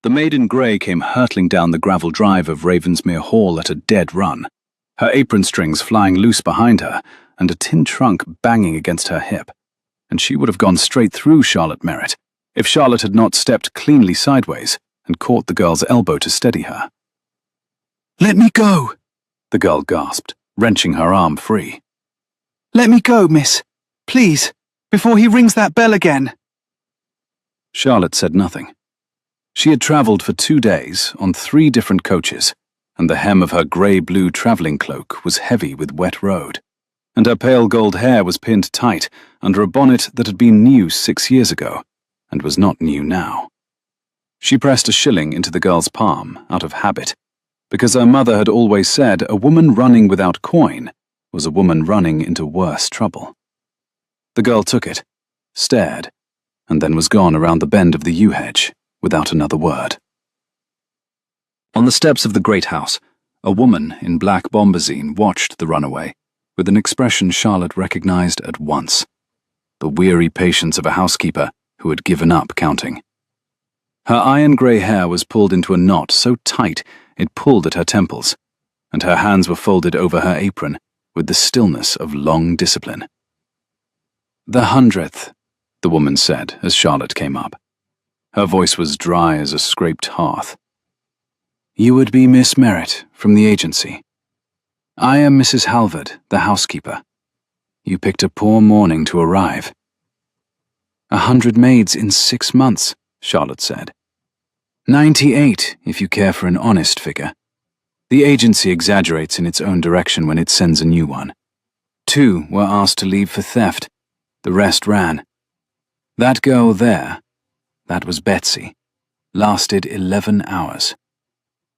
The maid in grey came hurtling down the gravel drive of Ravensmere Hall at a dead run, her apron strings flying loose behind her and a tin trunk banging against her hip, and she would have gone straight through Charlotte Merritt if Charlotte had not stepped cleanly sideways and caught the girl's elbow to steady her. "Let me go," the girl gasped, wrenching her arm free. "Let me go, miss. Please, before he rings that bell again." Charlotte said nothing. She had travelled for 2 days on 3 different coaches, and the hem of her grey-blue travelling cloak was heavy with wet road, and her pale gold hair was pinned tight under a bonnet that had been new 6 years ago, and was not new now. She pressed a shilling into the girl's palm out of habit, because her mother had always said a woman running without coin was a woman running into worse trouble. The girl took it, stared, and then was gone around the bend of the yew hedge without another word. On the steps of the great house, a woman in black bombazine watched the runaway with an expression Charlotte recognized at once, the weary patience of a housekeeper who had given up counting. Her iron-grey hair was pulled into a knot so tight it pulled at her temples, and her hands were folded over her apron with the stillness of long discipline. "The 100th, the woman said as Charlotte came up. Her voice was dry as a scraped hearth. "You would be Miss Merritt from the agency. I am Mrs. Halvard, the housekeeper. You picked a poor morning to arrive." 100 maids in 6 months, Charlotte said. 98, if you care for an honest figure. The agency exaggerates in its own direction when it sends a new one. 2 were asked to leave for theft. The rest ran. That girl there, that was Betsy, lasted 11 hours.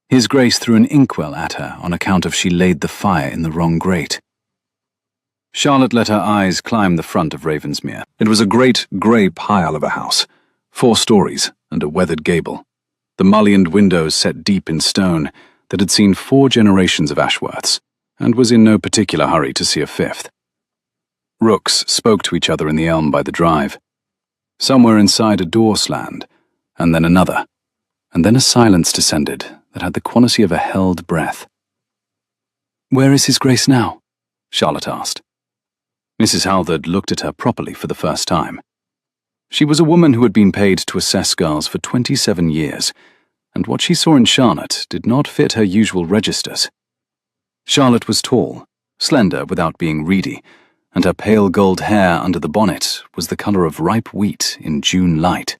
His Grace threw an inkwell at her on account of she laid the fire in the wrong grate. Charlotte let her eyes climb the front of Ravensmere. It was a great grey pile of a house, 4 stories and a weathered gable, the mullioned windows set deep in stone that had seen 4 generations of Ashworths, and was in no particular hurry to see a 5th. Rooks spoke to each other in the elm by the drive. Somewhere inside a door slammed, and then another, and then a silence descended that had the quality of a held breath. "Where is His Grace now?" Charlotte asked. Mrs. Halvard looked at her properly for the first time. She was a woman who had been paid to assess girls for 27 years, and what she saw in Charlotte did not fit her usual registers. Charlotte was tall, slender without being reedy, and her pale gold hair under the bonnet was the colour of ripe wheat in June light.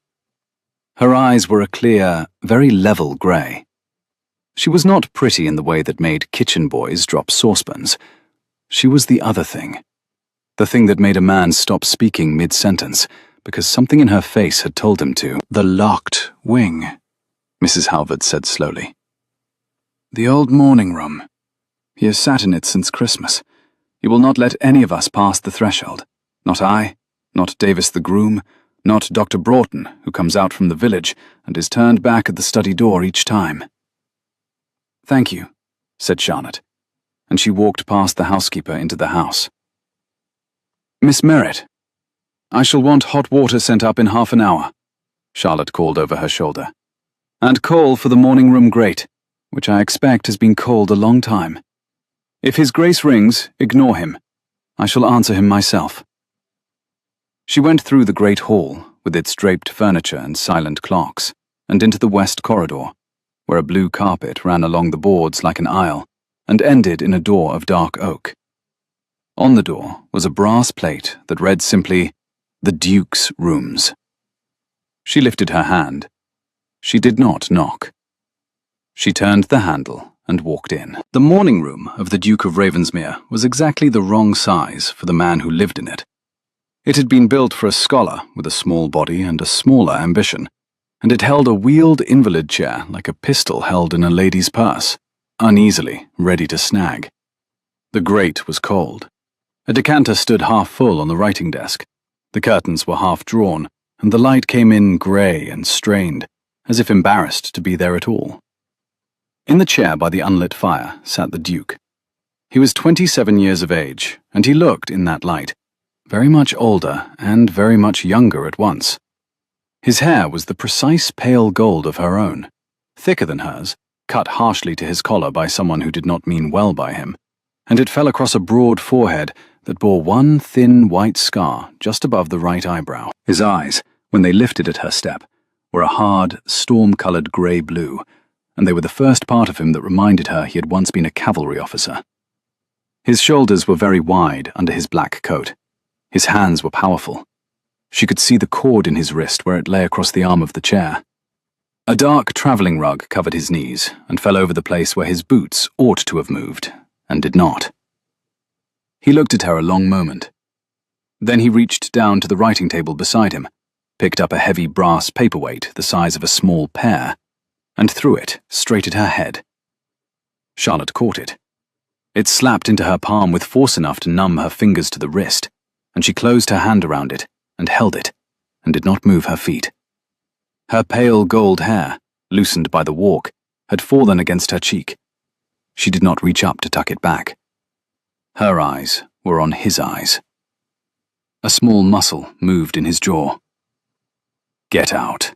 Her eyes were a clear, very level grey. She was not pretty in the way that made kitchen boys drop saucepans. She was the other thing. The thing that made a man stop speaking mid-sentence, because something in her face had told him to. "The locked wing," Mrs. Halvard said slowly. "The old morning room. He has sat in it since Christmas. He will not let any of us pass the threshold. Not I, not Davis the groom, not Dr. Broughton, who comes out from the village and is turned back at the study door each time." "Thank you," said Charlotte, and she walked past the housekeeper into the house. "Miss Merritt, I shall want hot water sent up in half an hour," Charlotte called over her shoulder. "And coal for the morning room grate, which I expect has been cold a long time. If His Grace rings, ignore him. I shall answer him myself." She went through the great hall, with its draped furniture and silent clocks, and into the west corridor, where a blue carpet ran along the boards like an aisle, and ended in a door of dark oak. On the door was a brass plate that read simply, "The Duke's Rooms." She lifted her hand. She did not knock. She turned the handle and walked in. The morning room of the Duke of Ravensmere was exactly the wrong size for the man who lived in it. It had been built for a scholar with a small body and a smaller ambition, and it held a wheeled invalid chair like a pistol held in a lady's purse, uneasily ready to snag. The grate was cold. A decanter stood half full on the writing desk. The curtains were half drawn, and the light came in grey and strained, as if embarrassed to be there at all. In the chair by the unlit fire sat the Duke. He was 27 years of age, and he looked, in that light, very much older and very much younger at once. His hair was the precise pale gold of her own, thicker than hers, cut harshly to his collar by someone who did not mean well by him, and it fell across a broad forehead that bore one thin white scar just above the right eyebrow. His eyes, when they lifted at her step, were a hard, storm-coloured grey-blue, and they were the first part of him that reminded her he had once been a cavalry officer. His shoulders were very wide under his black coat. His hands were powerful. She could see the cord in his wrist where it lay across the arm of the chair. A dark travelling rug covered his knees and fell over the place where his boots ought to have moved, and did not. He looked at her a long moment. Then he reached down to the writing table beside him, picked up a heavy brass paperweight the size of a small pear, and threw it straight at her head. Charlotte caught it. It slapped into her palm with force enough to numb her fingers to the wrist, and she closed her hand around it and held it, and did not move her feet. Her pale gold hair, loosened by the walk, had fallen against her cheek. She did not reach up to tuck it back. Her eyes were on his eyes. A small muscle moved in his jaw. "Get out,"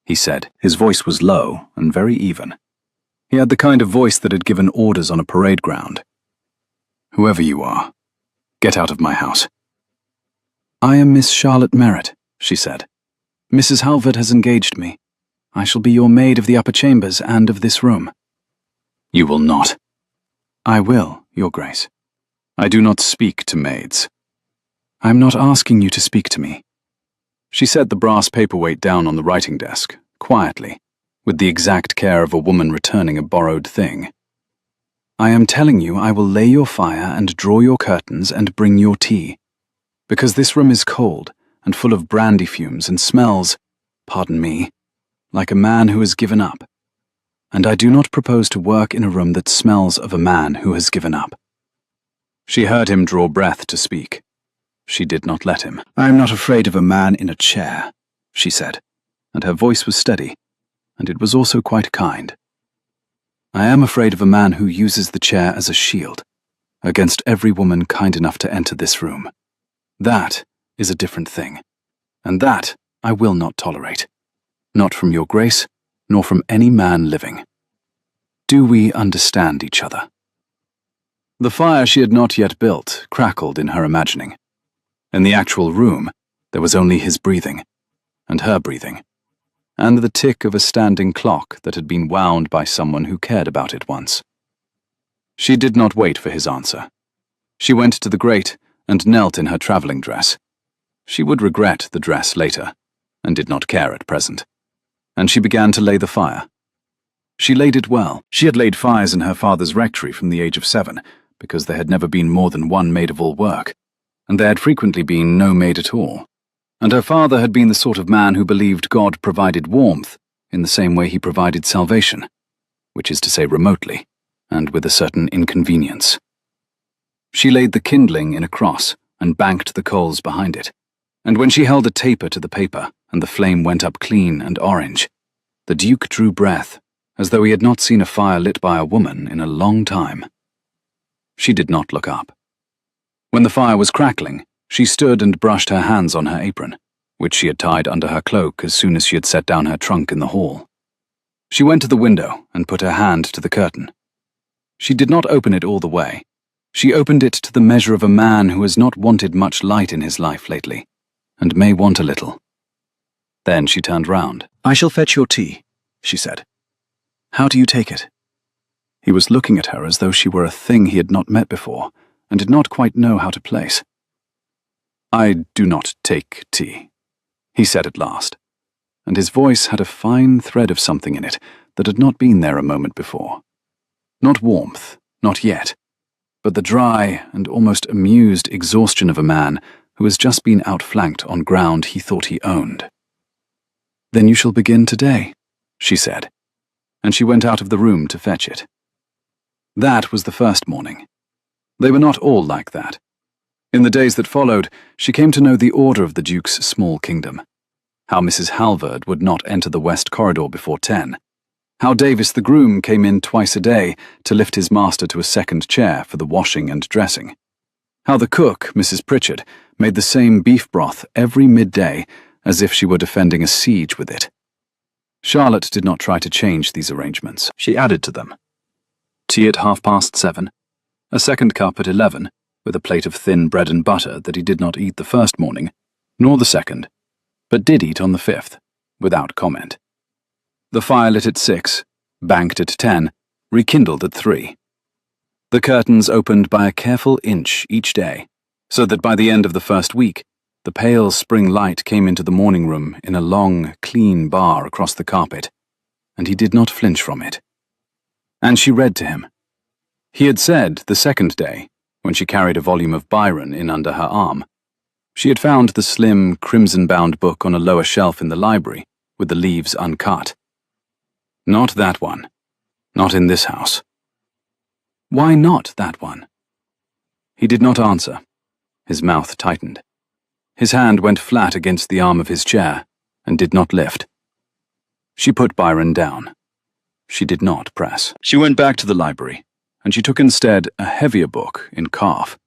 he said. His voice was low and very even. He had the kind of voice that had given orders on a parade ground. "Whoever you are, get out of my house." "I am Miss Charlotte Merritt," she said. "Mrs. Halvard has engaged me. I shall be your maid of the upper chambers and of this room." "You will not." "I will, Your Grace." "I do not speak to maids." "I am not asking you to speak to me." She set the brass paperweight down on the writing desk, quietly, with the exact care of a woman returning a borrowed thing. "I am telling you I will lay your fire and draw your curtains and bring your tea, because this room is cold and full of brandy fumes and smells, pardon me, like a man who has given up. And I do not propose to work in a room that smells of a man who has given up." She heard him draw breath to speak. She did not let him. "I am not afraid of a man in a chair," she said, and her voice was steady, and it was also quite kind. "I am afraid of a man who uses the chair as a shield against every woman kind enough to enter this room. That is a different thing, and that I will not tolerate, not from Your Grace, nor from any man living. Do we understand each other?" The fire she had not yet built crackled in her imagining. In the actual room, there was only his breathing, and her breathing, and the tick of a standing clock that had been wound by someone who cared about it once. She did not wait for his answer. She went to the grate and knelt in her travelling dress. She would regret the dress later, and did not care at present. And she began to lay the fire. She laid it well. She had laid fires in her father's rectory from the age of 7, because there had never been more than one maid-of-all-work, and there had frequently been no maid at all. And her father had been the sort of man who believed God provided warmth in the same way he provided salvation, which is to say remotely, and with a certain inconvenience. She laid the kindling in a cross and banked the coals behind it, and when she held a taper to the paper and the flame went up clean and orange, the Duke drew breath, as though he had not seen a fire lit by a woman in a long time. She did not look up. When the fire was crackling, she stood and brushed her hands on her apron, which she had tied under her cloak as soon as she had set down her trunk in the hall. She went to the window and put her hand to the curtain. She did not open it all the way. She opened it to the measure of a man who has not wanted much light in his life lately, and may want a little. Then she turned round. "I shall fetch your tea," she said. "How do you take it?" He was looking at her as though she were a thing he had not met before, and did not quite know how to place. "I do not take tea," he said at last, and his voice had a fine thread of something in it that had not been there a moment before. Not warmth, not yet, but the dry and almost amused exhaustion of a man who has just been outflanked on ground he thought he owned. "Then you shall begin today," she said, and she went out of the room to fetch it. That was the first morning. They were not all like that. In the days that followed, she came to know the order of the Duke's small kingdom. How Mrs. Halvard would not enter the west corridor before 10. How Davis the groom came in twice a day to lift his master to a second chair for the washing and dressing. How the cook, Mrs. Pritchard, made the same beef broth every midday as if she were defending a siege with it. Charlotte did not try to change these arrangements. She added to them. Tea at 7:30, a second cup at 11, with a plate of thin bread and butter that he did not eat the first morning, nor the second, but did eat on the 5th, without comment. The fire lit at 6, banked at 10, rekindled at 3. The curtains opened by a careful inch each day, so that by the end of the first week, the pale spring light came into the morning room in a long, clean bar across the carpet, and he did not flinch from it. And she read to him. He had said the second day, when she carried a volume of Byron in under her arm, she had found the slim, crimson-bound book on a lower shelf in the library, with the leaves uncut. Not that one. Not in this house. Why not that one? He did not answer. His mouth tightened. His hand went flat against the arm of his chair, and did not lift. She put Byron down. She did not press. She went back to the library, and she took instead a heavier book in calf,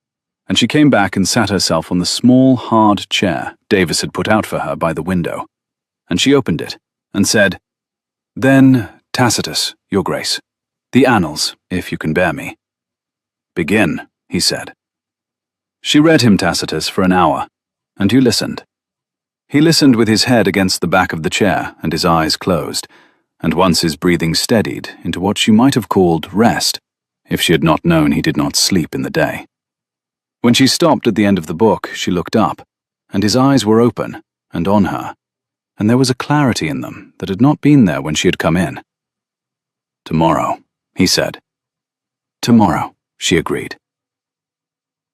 and she came back and sat herself on the small, hard chair Davis had put out for her by the window, and she opened it, and said, "Then, Tacitus, your grace, the annals, if you can bear me." "Begin," he said. She read him Tacitus for an hour, and he listened. He listened with his head against the back of the chair and his eyes closed, and once his breathing steadied into what she might have called rest, if she had not known he did not sleep in the day. When she stopped at the end of the book, she looked up, and his eyes were open and on her, and there was a clarity in them that had not been there when she had come in. "Tomorrow," he said. "Tomorrow," she agreed.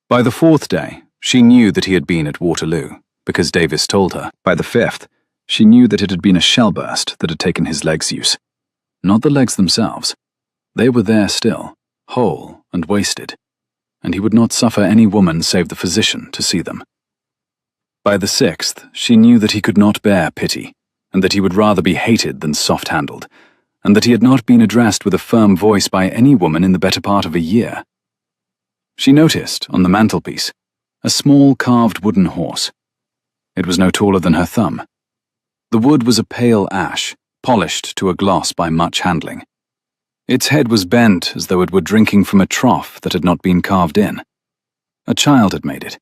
By the 4th day, she knew that he had been at Waterloo, because Davis told her. By the 5th, she knew that it had been a shell burst that had taken his legs' use. Not the legs themselves. They were there still, whole and wasted, and he would not suffer any woman save the physician to see them. By the 6th, she knew that he could not bear pity, and that he would rather be hated than soft-handled, and that he had not been addressed with a firm voice by any woman in the better part of a year. She noticed, on the mantelpiece, a small carved wooden horse. It was no taller than her thumb. The wood was a pale ash, polished to a gloss by much handling. Its head was bent as though it were drinking from a trough that had not been carved in. A child had made it,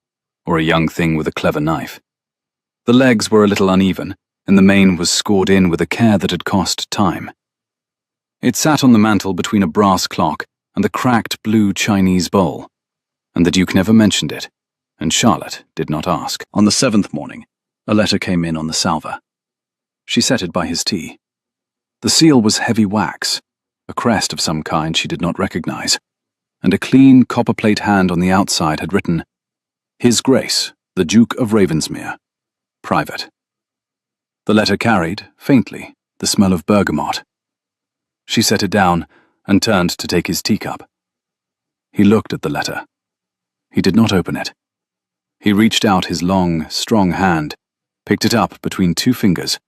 or a young thing with a clever knife. The legs were a little uneven, and the mane was scored in with a care that had cost time. It sat on the mantel between a brass clock and the cracked blue Chinese bowl, and the Duke never mentioned it, and Charlotte did not ask. On the 7th morning, a letter came in on the salver. She set it by his tea. The seal was heavy wax, a crest of some kind she did not recognize, and a clean copperplate hand on the outside had written, "His Grace, the Duke of Ravensmere, Private." The letter carried, faintly, the smell of bergamot. She set it down and turned to take his teacup. He looked at the letter. He did not open it. He reached out his long, strong hand, picked it up between 2 fingers,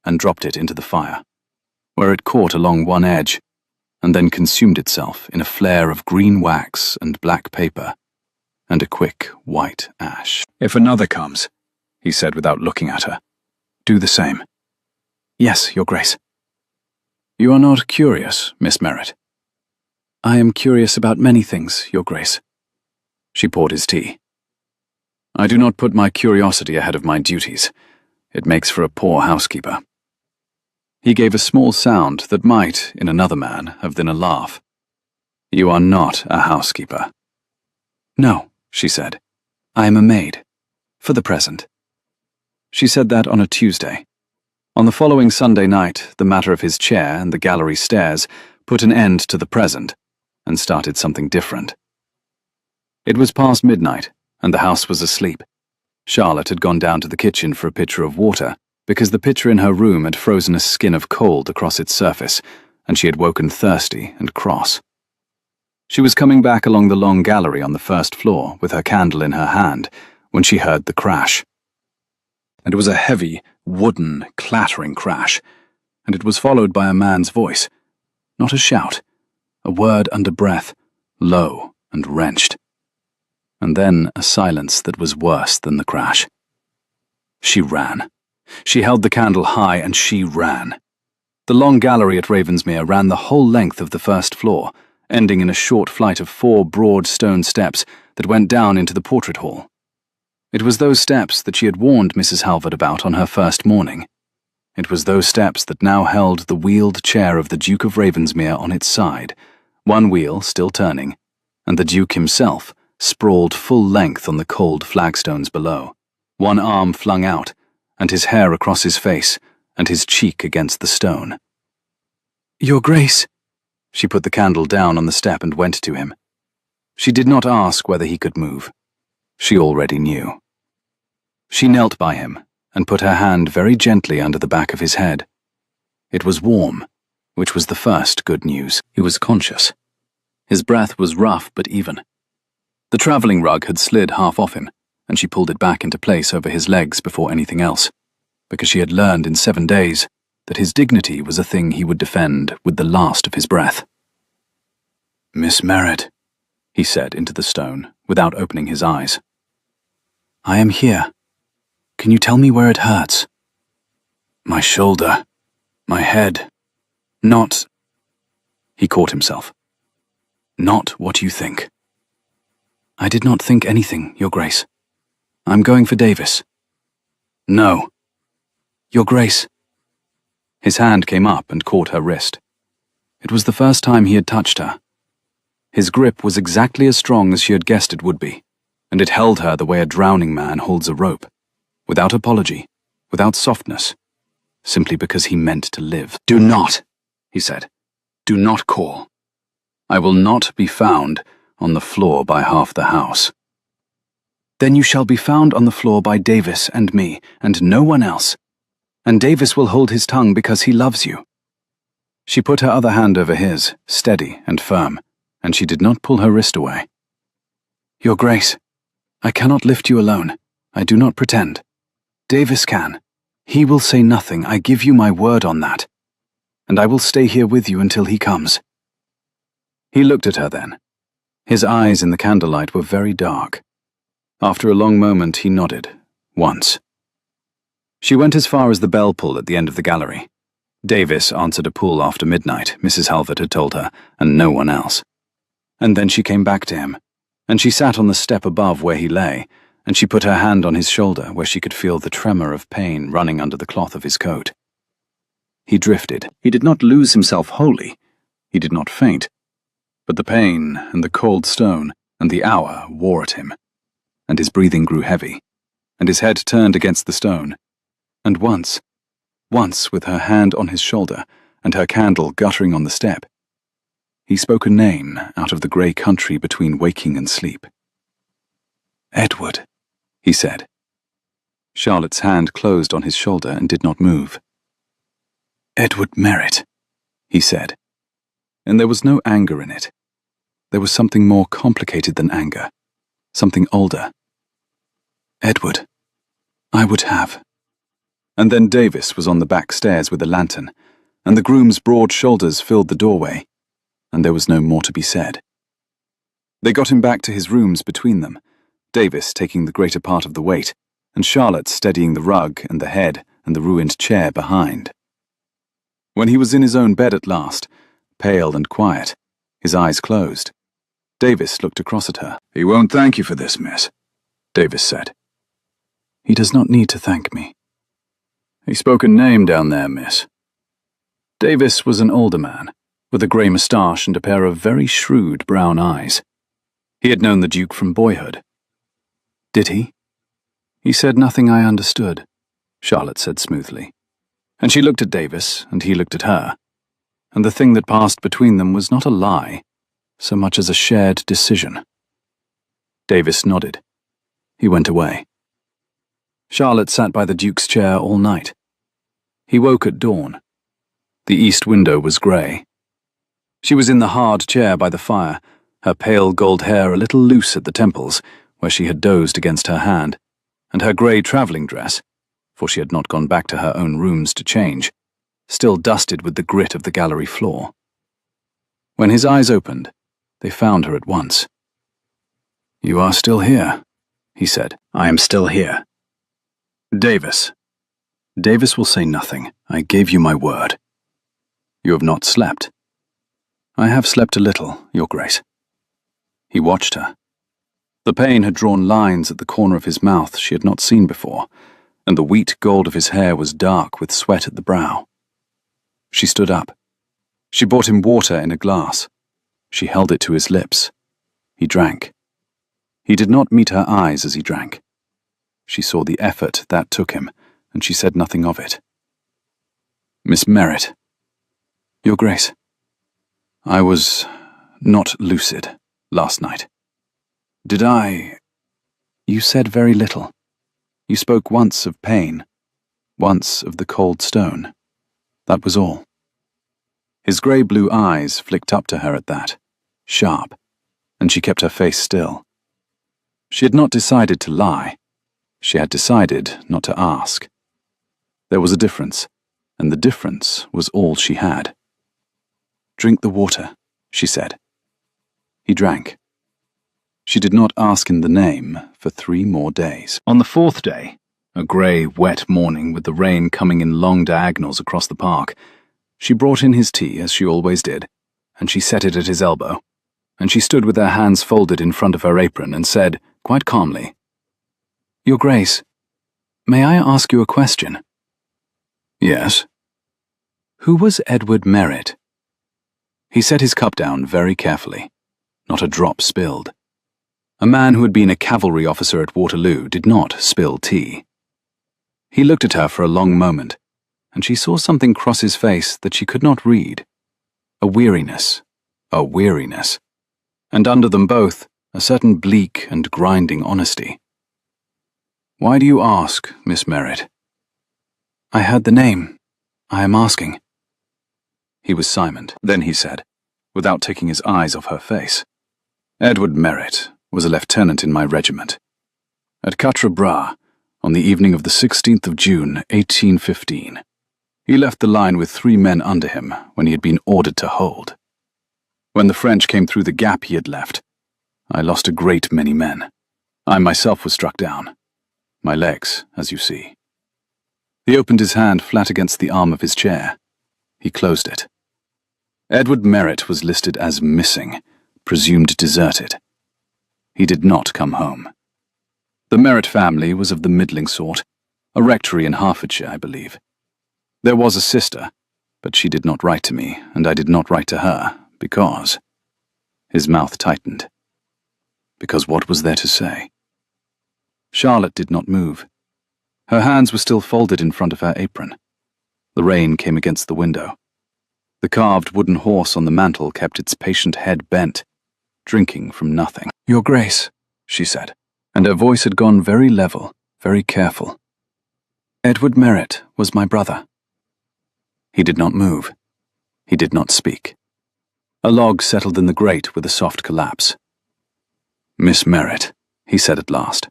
and dropped it into the fire, where it caught along one edge, and then consumed itself in a flare of green wax and black paper, and a quick white ash. "If another comes," he said without looking at her, "do the same." "Yes, Your Grace." "You are not curious, Miss Merritt?" "I am curious about many things, Your Grace." She poured his tea. "I do not put my curiosity ahead of my duties. It makes for a poor housekeeper." He gave a small sound that might, in another man, have been a laugh. "You are not a housekeeper." "No," she said. "I am a maid. For the present." She said that on a Tuesday. On the following Sunday night, the matter of his chair and the gallery stairs put an end to the present, and started something different. It was past midnight, and the house was asleep. Charlotte had gone down to the kitchen for a pitcher of water, because the pitcher in her room had frozen a skin of cold across its surface, and she had woken thirsty and cross. She was coming back along the long gallery on the first floor with her candle in her hand when she heard the crash. And it was a heavy, wooden, clattering crash, and it was followed by a man's voice, not a shout, a word under breath, low and wrenched. And then a silence that was worse than the crash. She ran. She held the candle high and she ran. The long gallery at Ravensmere ran the whole length of the first floor, ending in a short flight of 4 broad stone steps that went down into the portrait hall. It was those steps that she had warned Mrs. Halvard about on her first morning. It was those steps that now held the wheeled chair of the Duke of Ravensmere on its side, one wheel still turning, and the Duke himself sprawled full length on the cold flagstones below, one arm flung out, and his hair across his face, and his cheek against the stone. "Your Grace." She put the candle down on the step and went to him. She did not ask whether he could move. She already knew. She knelt by him and put her hand very gently under the back of his head. It was warm, which was the first good news. He was conscious. His breath was rough but even. The travelling rug had slid half off him, and she pulled it back into place over his legs before anything else, because she had learned in 7 days that his dignity was a thing he would defend with the last of his breath. "Miss Merritt," he said into the stone, without opening his eyes. "I am here. Can you tell me where it hurts?" "My shoulder. My head. Not—" He caught himself. "Not what you think." "I did not think anything, Your Grace. I'm going for Davis." "No." "Your Grace." His hand came up and caught her wrist. It was the first time he had touched her. His grip was exactly as strong as she had guessed it would be, and it held her the way a drowning man holds a rope, without apology, without softness, simply because he meant to live. "Do not," he said. "Do not call. I will not be found on the floor by half the house." "Then you shall be found on the floor by Davis and me, and no one else. And Davis will hold his tongue because he loves you." She put her other hand over his, steady and firm, and she did not pull her wrist away. "Your Grace, I cannot lift you alone. I do not pretend. Davis can. He will say nothing, I give you my word on that. And I will stay here with you until he comes." He looked at her then. His eyes in the candlelight were very dark. After a long moment he nodded, once. She went as far as the bell pull at the end of the gallery. Davis answered a pull after midnight, Mrs. Halvard had told her, and no one else. And then she came back to him, and she sat on the step above where he lay, and she put her hand on his shoulder where she could feel the tremor of pain running under the cloth of his coat. He drifted. He did not lose himself wholly. He did not faint. But the pain and the cold stone and the hour wore at him, and his breathing grew heavy, and his head turned against the stone. And once with her hand on his shoulder and her candle guttering on the step, he spoke a name out of the grey country between waking and sleep. "Edward," he said. Charlotte's hand closed on his shoulder and did not move. "Edward Merritt," he said, and there was no anger in it. There was something more complicated than anger, something older. "Edward, I would have." And then Davis was on the back stairs with a lantern, and the groom's broad shoulders filled the doorway, and there was no more to be said. They got him back to his rooms between them, Davis taking the greater part of the weight, and Charlotte steadying the rug and the head and the ruined chair behind. When he was in his own bed at last, pale and quiet, his eyes closed, Davis looked across at her. "He won't thank you for this, miss," Davis said. "He does not need to thank me." "He spoke a name down there, miss." Davis was an older man, with a grey moustache and a pair of very shrewd brown eyes. He had known the Duke from boyhood. "Did he?" "He said nothing I understood," Charlotte said smoothly. And she looked at Davis, and he looked at her. And the thing that passed between them was not a lie, so much as a shared decision. Davis nodded. He went away. Charlotte sat by the Duke's chair all night. He woke at dawn. The east window was grey. She was in the hard chair by the fire, her pale gold hair a little loose at the temples, where she had dozed against her hand, and her grey travelling dress, for she had not gone back to her own rooms to change, still dusted with the grit of the gallery floor. When his eyes opened, they found her at once. "You are still here," he said. "I am still here." "Davis." Davis will say nothing. I gave you my word. You have not slept. I have slept a little, Your Grace. He watched her. The pain had drawn lines at the corner of his mouth she had not seen before, and the wheat gold of his hair was dark with sweat at the brow. She stood up. She brought him water in a glass. She held it to his lips. He drank. He did not meet her eyes as he drank. She saw the effort that took him, and she said nothing of it. Miss Merritt. Your Grace. I was not lucid last night. Did I? You said very little. You spoke once of pain, once of the cold stone. That was all. His grey-blue eyes flicked up to her at that, sharp, and she kept her face still. She had not decided to lie. She had decided not to ask. There was a difference, and the difference was all she had. Drink the water, she said. He drank. She did not ask him the name for 3 more days. On the 4th day, a grey, wet morning with the rain coming in long diagonals across the park, she brought in his tea as she always did, and she set it at his elbow, and she stood with her hands folded in front of her apron and said, quite calmly, Your Grace, may I ask you a question? Yes. Who was Edward Merritt? He set his cup down very carefully. Not a drop spilled. A man who had been a cavalry officer at Waterloo did not spill tea. He looked at her for a long moment, and she saw something cross his face that she could not read. A weariness, and under them both, a certain bleak and grinding honesty. Why do you ask, Miss Merritt? I heard the name. I am asking. He was silent. Then he said, without taking his eyes off her face, Edward Merritt was a lieutenant in my regiment. At Quatre Bras, on the evening of the 16th of June, 1815, he left the line with 3 men under him when he had been ordered to hold. When the French came through the gap he had left, I lost a great many men. I myself was struck down. My legs, as you see. He opened his hand flat against the arm of his chair. He closed it. Edward Merritt was listed as missing, presumed deserted. He did not come home. The Merritt family was of the middling sort, a rectory in Hertfordshire, I believe. There was a sister, but she did not write to me, and I did not write to her, because... His mouth tightened. Because what was there to say? Charlotte did not move. Her hands were still folded in front of her apron. The rain came against the window. The carved wooden horse on the mantel kept its patient head bent, drinking from nothing. Your Grace, she said, and her voice had gone very level, very careful. Edward Merritt was my brother. He did not move. He did not speak. A log settled in the grate with a soft collapse. Miss Merritt, he said at last.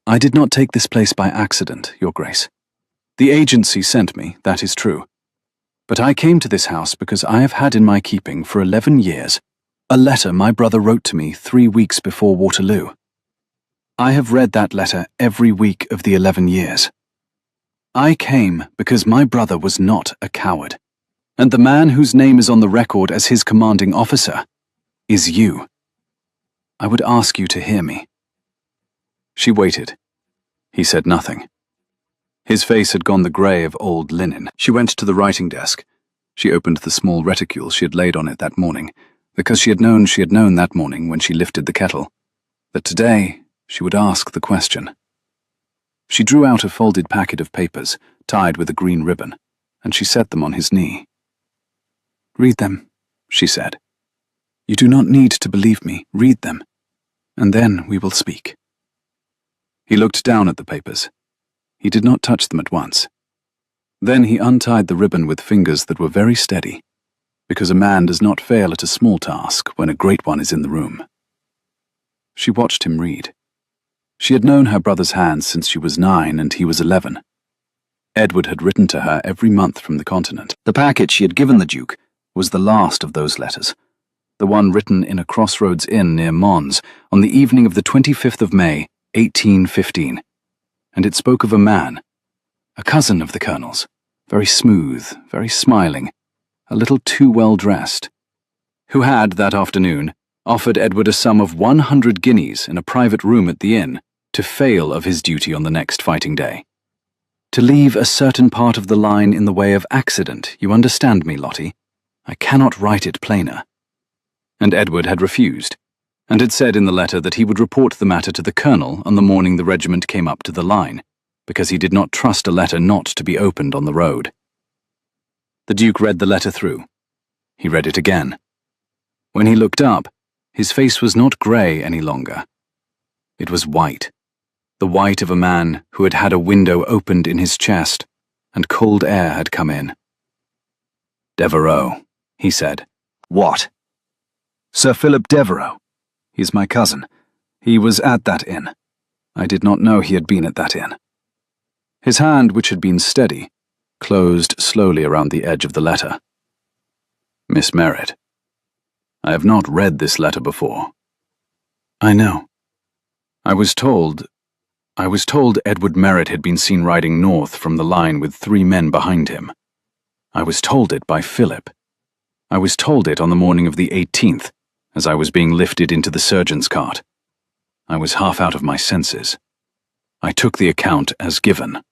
I did not take this place by accident, Your Grace. The agency sent me, that is true. But I came to this house because I have had in my keeping for 11 years a letter my brother wrote to me 3 weeks before Waterloo. I have read that letter every week of the 11 years. I came because my brother was not a coward, and the man whose name is on the record as his commanding officer is you. I would ask you to hear me. She waited. He said nothing. His face had gone the grey of old linen. She went to the writing desk. She opened the small reticule she had laid on it that morning, because she had known that morning when she lifted the kettle, that today she would ask the question. She drew out a folded packet of papers, tied with a green ribbon, and she set them on his knee. Read them, she said. You do not need to believe me. Read them, and then we will speak. He looked down at the papers. He did not touch them at once. Then he untied the ribbon with fingers that were very steady, because a man does not fail at a small task when a great one is in the room. She watched him read. She had known her brother's hands since she was 9 and he was 11. Edward had written to her every month from the continent. The packet she had given the Duke was the last of those letters, the one written in a crossroads inn near Mons on the evening of the 25th of May, 1815, and it spoke of a man, A cousin of the Colonel's, very smooth, very smiling, a little too well dressed, who had, that afternoon, offered Edward a sum of 100 guineas in a private room at the inn to fail of his duty on the next fighting day. To leave a certain part of the line in the way of accident, you understand me, Lottie? I cannot write it plainer. And Edward had refused, and had said in the letter that he would report the matter to the Colonel on the morning the regiment came up to the line, because he did not trust a letter not to be opened on the road. The Duke read the letter through. He read it again. When he looked up, his face was not grey any longer. It was white, the white of a man who had had a window opened in his chest, and cold air had come in. "Devereux," he said. "What?" "Sir Philip Devereux. He's my cousin. He was at that inn. I did not know he had been at that inn." His hand, which had been steady, closed slowly around the edge of the letter. "Miss Merritt, I have not read this letter before." "I know. I was told Edward Merritt had been seen riding north from the line with 3 men behind him. I was told it by Philip. I was told it on the morning of the 18th, as I was being lifted into the surgeon's cart. I was half out of my senses. I took the account as given."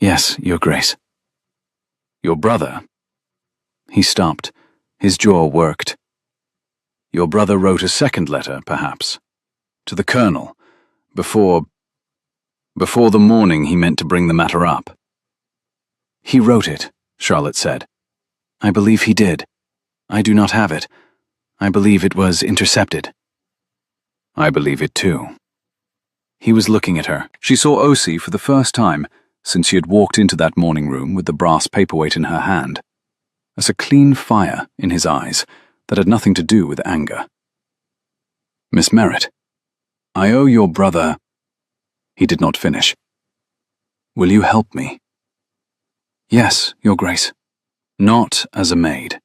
"Yes, Your Grace." "Your brother—" He stopped. His jaw worked. "Your brother wrote a second letter, perhaps, to the Colonel, before the morning he meant to bring the matter up." "He wrote it," Charlotte said. "I believe he did. I do not have it. I believe it was intercepted." "I believe it too." He was looking at her. She saw Osi for the first time since she had walked into that morning room with the brass paperweight in her hand, as a clean fire in his eyes that had nothing to do with anger. "Miss Merritt, I owe your brother—" He did not finish. "Will you help me?" "Yes, Your Grace." "Not as a maid."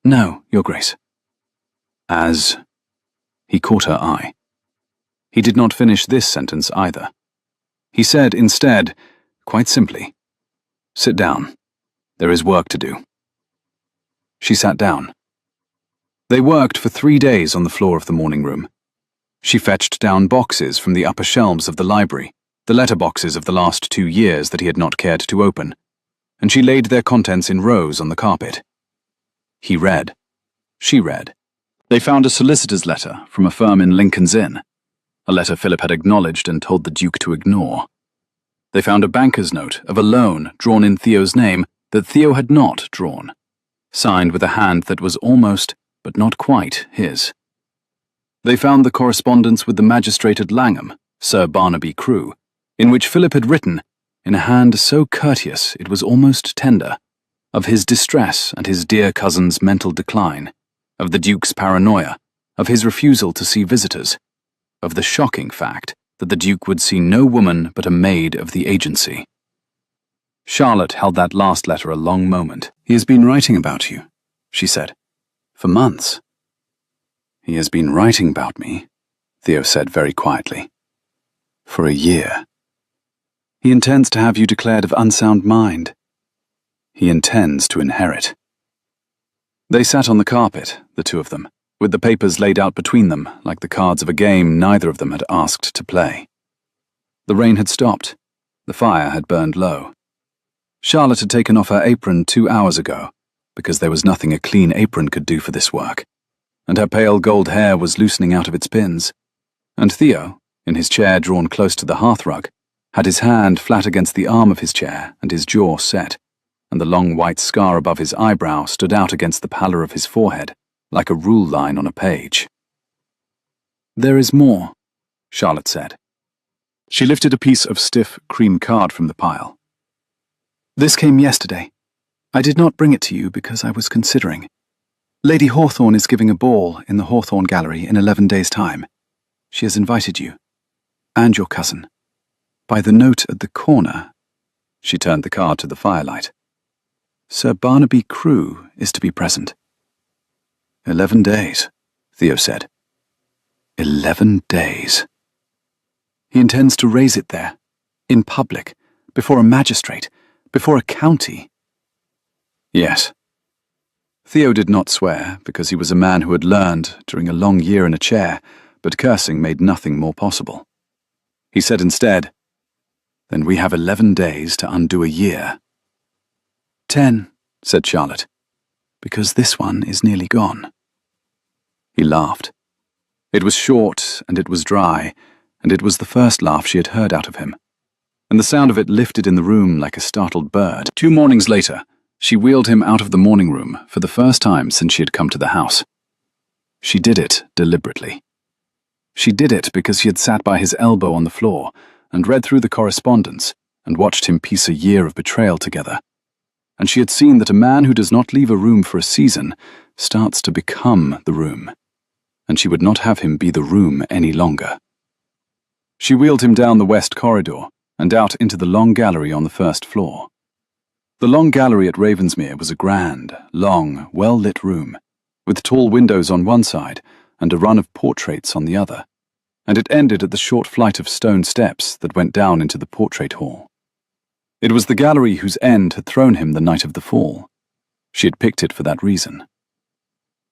"No, Your Grace." "As—" He caught her eye. He did not finish this sentence either. He said instead, quite simply, "Sit down. There is work to do." She sat down. They worked for 3 days on the floor of the morning room. She fetched down boxes from the upper shelves of the library, the letter boxes of the last 2 years that he had not cared to open, and she laid their contents in rows on the carpet. He read. She read. They found a solicitor's letter from a firm in Lincoln's Inn, a letter Philip had acknowledged and told the Duke to ignore. They found a banker's note of a loan drawn in Theo's name that Theo had not drawn, signed with a hand that was almost, but not quite, his. They found the correspondence with the magistrate at Langham, Sir Barnaby Crewe, in which Philip had written, in a hand so courteous it was almost tender, of his distress and his dear cousin's mental decline, of the Duke's paranoia, of his refusal to see visitors, of the shocking fact that the Duke would see no woman but a maid of the agency. Charlotte held that last letter a long moment. "He has been writing about you," she said, "for months." "He has been writing about me," Theo said very quietly, "for a year. He intends to have you declared of unsound mind. He intends to inherit." They sat on the carpet, the two of them, with the papers laid out between them like the cards of a game neither of them had asked to play. The rain had stopped. The fire had burned low. Charlotte had taken off her apron 2 hours ago, because there was nothing a clean apron could do for this work, and her pale gold hair was loosening out of its pins. And Theo, in his chair drawn close to the hearthrug, had his hand flat against the arm of his chair and his jaw set, and the long white scar above his eyebrow stood out against the pallor of his forehead, like a rule line on a page. "There is more," Charlotte said. She lifted a piece of stiff cream card from the pile. "This came yesterday. I did not bring it to you because I was considering. Lady Hawthorne is giving a ball in the Hawthorne Gallery in 11 days' time. She has invited you, and your cousin. By the note at the corner," she turned the card to the firelight, "Sir Barnaby Crewe is to be present." 11 days, Theo said. 11 days. He intends to raise it there, in public, before a magistrate, before a county. Yes. Theo did not swear, because he was a man who had learned during a long year in a chair, but cursing made nothing more possible. He said instead, "Then we have 11 days to undo a year." 10, said Charlotte, because this one is nearly gone. He laughed. It was short, and it was dry, and it was the first laugh she had heard out of him, and the sound of it lifted in the room like a startled bird. 2 mornings later, she wheeled him out of the morning room for the first time since she had come to the house. She did it deliberately. She did it because she had sat by his elbow on the floor and read through the correspondence and watched him piece a year of betrayal together. And she had seen that a man who does not leave a room for a season starts to become the room, and she would not have him be the room any longer. She wheeled him down the west corridor and out into the long gallery on the first floor. The long gallery at Ravensmere was a grand, long, well-lit room, with tall windows on one side and a run of portraits on the other, and it ended at the short flight of stone steps that went down into the portrait hall. It was the gallery whose end had thrown him the night of the fall. She had picked it for that reason.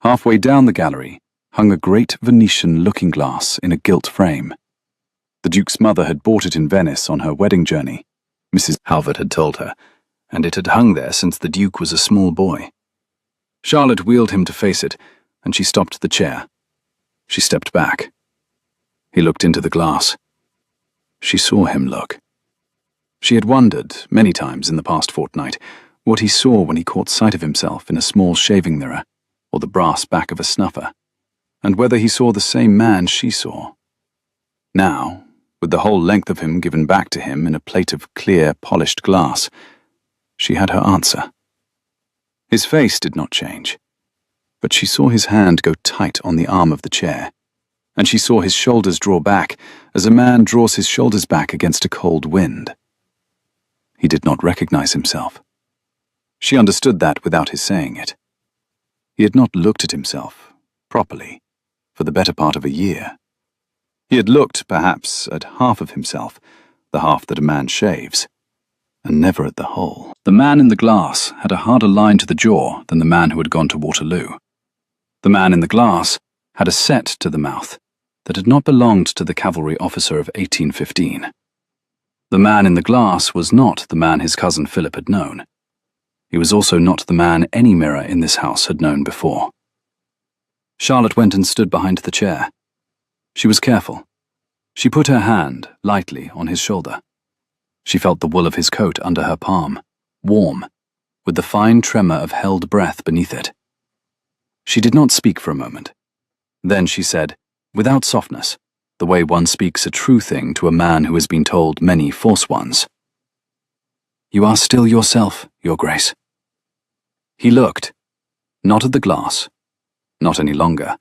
Halfway down the gallery hung a great Venetian looking-glass in a gilt frame. The Duke's mother had bought it in Venice on her wedding journey, Mrs. Halvard had told her, and it had hung there since the Duke was a small boy. Charlotte wheeled him to face it, and she stopped the chair. She stepped back. He looked into the glass. She saw him look. She had wondered, many times in the past fortnight, what he saw when he caught sight of himself in a small shaving mirror, or the brass back of a snuffer, and whether he saw the same man she saw. Now, with the whole length of him given back to him in a plate of clear, polished glass, she had her answer. His face did not change, but she saw his hand go tight on the arm of the chair, and she saw his shoulders draw back as a man draws his shoulders back against a cold wind. He did not recognize himself. She understood that without his saying it. He had not looked at himself, properly, for the better part of a year. He had looked, perhaps, at half of himself, the half that a man shaves, and never at the whole. The man in the glass had a harder line to the jaw than the man who had gone to Waterloo. The man in the glass had a set to the mouth that had not belonged to the cavalry officer of 1815. The man in the glass was not the man his cousin Philip had known. He was also not the man any mirror in this house had known before. Charlotte went and stood behind the chair. She was careful. She put her hand lightly on his shoulder. She felt the wool of his coat under her palm, warm, with the fine tremor of held breath beneath it. She did not speak for a moment. Then she said, without softness, the way one speaks a true thing to a man who has been told many false ones, "You are still yourself, Your Grace." He looked, not at the glass, not any longer.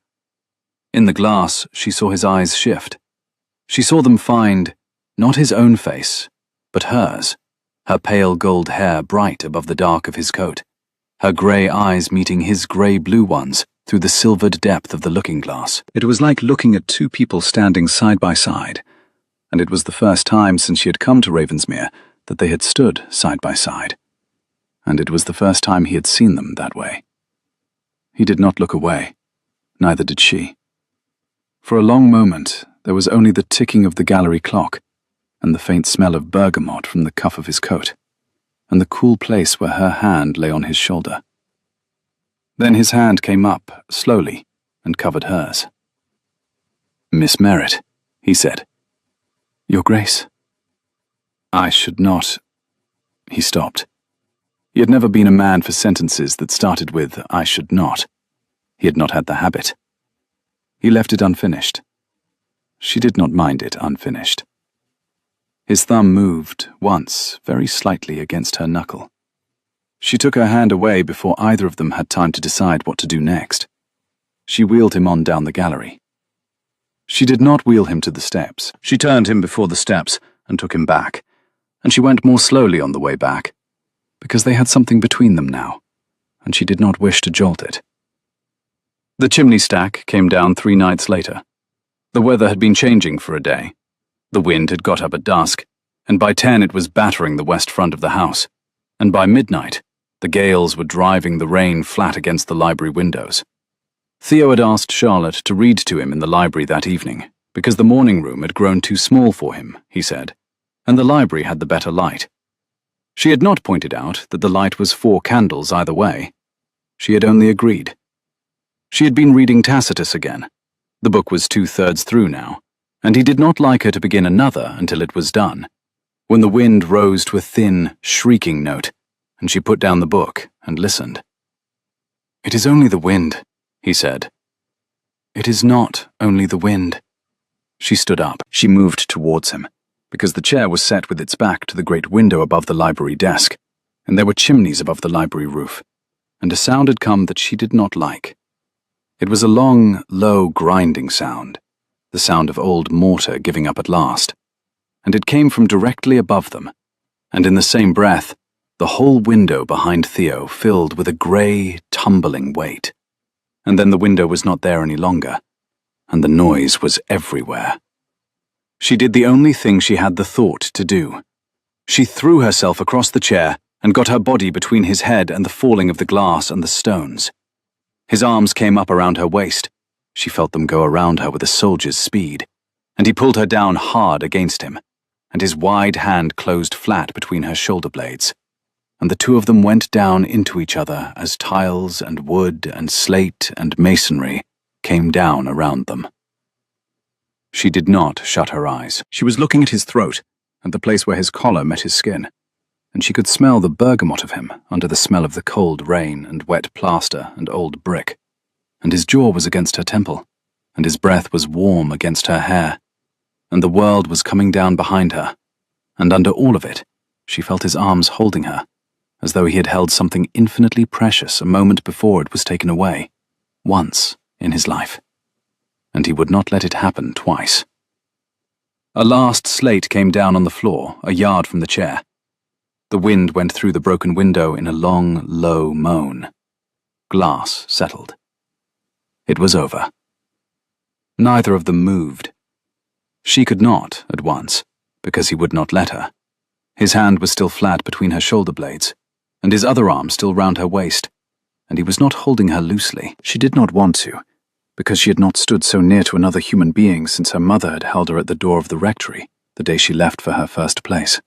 In the glass, she saw his eyes shift. She saw them find, not his own face, but hers, her pale gold hair bright above the dark of his coat, her grey eyes meeting his grey-blue ones through the silvered depth of the looking-glass. It was like looking at two people standing side by side, and it was the first time since she had come to Ravensmere that they had stood side by side, and it was the first time he had seen them that way. He did not look away, neither did she. For a long moment, there was only the ticking of the gallery clock, and the faint smell of bergamot from the cuff of his coat, and the cool place where her hand lay on his shoulder. Then his hand came up, slowly, and covered hers. "Miss Merritt," he said. "Your Grace." "I should not—" He stopped. He had never been a man for sentences that started with, "I should not." He had not had the habit. He left it unfinished. She did not mind it unfinished. His thumb moved, once, very slightly against her knuckle. She took her hand away before either of them had time to decide what to do next. She wheeled him on down the gallery. She did not wheel him to the steps. She turned him before the steps and took him back, and she went more slowly on the way back, because they had something between them now, and she did not wish to jolt it. The chimney stack came down 3 nights later. The weather had been changing for a day. The wind had got up at dusk, and by 10 it was battering the west front of the house, and by midnight, the gales were driving the rain flat against the library windows. Theo had asked Charlotte to read to him in the library that evening, because the morning room had grown too small for him, he said, and the library had the better light. She had not pointed out that the light was 4 candles either way. She had only agreed. She had been reading Tacitus again. The book was 2/3 through now, and he did not like her to begin another until it was done, when the wind rose to a thin, shrieking note, and she put down the book and listened. "It is only the wind," he said. "It is not only the wind." She stood up. She moved towards him, because the chair was set with its back to the great window above the library desk, and there were chimneys above the library roof, and a sound had come that she did not like. It was a long, low, grinding sound, the sound of old mortar giving up at last, and it came from directly above them, and in the same breath, the whole window behind Theo filled with a grey, tumbling weight. And then the window was not there any longer, and the noise was everywhere. She did the only thing she had the thought to do. She threw herself across the chair and got her body between his head and the falling of the glass and the stones. His arms came up around her waist. She felt them go around her with a soldier's speed, and he pulled her down hard against him, and his wide hand closed flat between her shoulder blades, and the two of them went down into each other as tiles and wood and slate and masonry came down around them. She did not shut her eyes. She was looking at his throat, and the place where his collar met his skin, and she could smell the bergamot of him under the smell of the cold rain and wet plaster and old brick, and his jaw was against her temple, and his breath was warm against her hair, and the world was coming down behind her, and under all of it, she felt his arms holding her, as though he had held something infinitely precious a moment before it was taken away, once in his life, and he would not let it happen twice. A last slate came down on the floor, a yard from the chair. The wind went through the broken window in a long, low moan. Glass settled. It was over. Neither of them moved. She could not, at once, because he would not let her. His hand was still flat between her shoulder blades, and his other arm still round her waist, and he was not holding her loosely. She did not want to, because she had not stood so near to another human being since her mother had held her at the door of the rectory the day she left for her first place.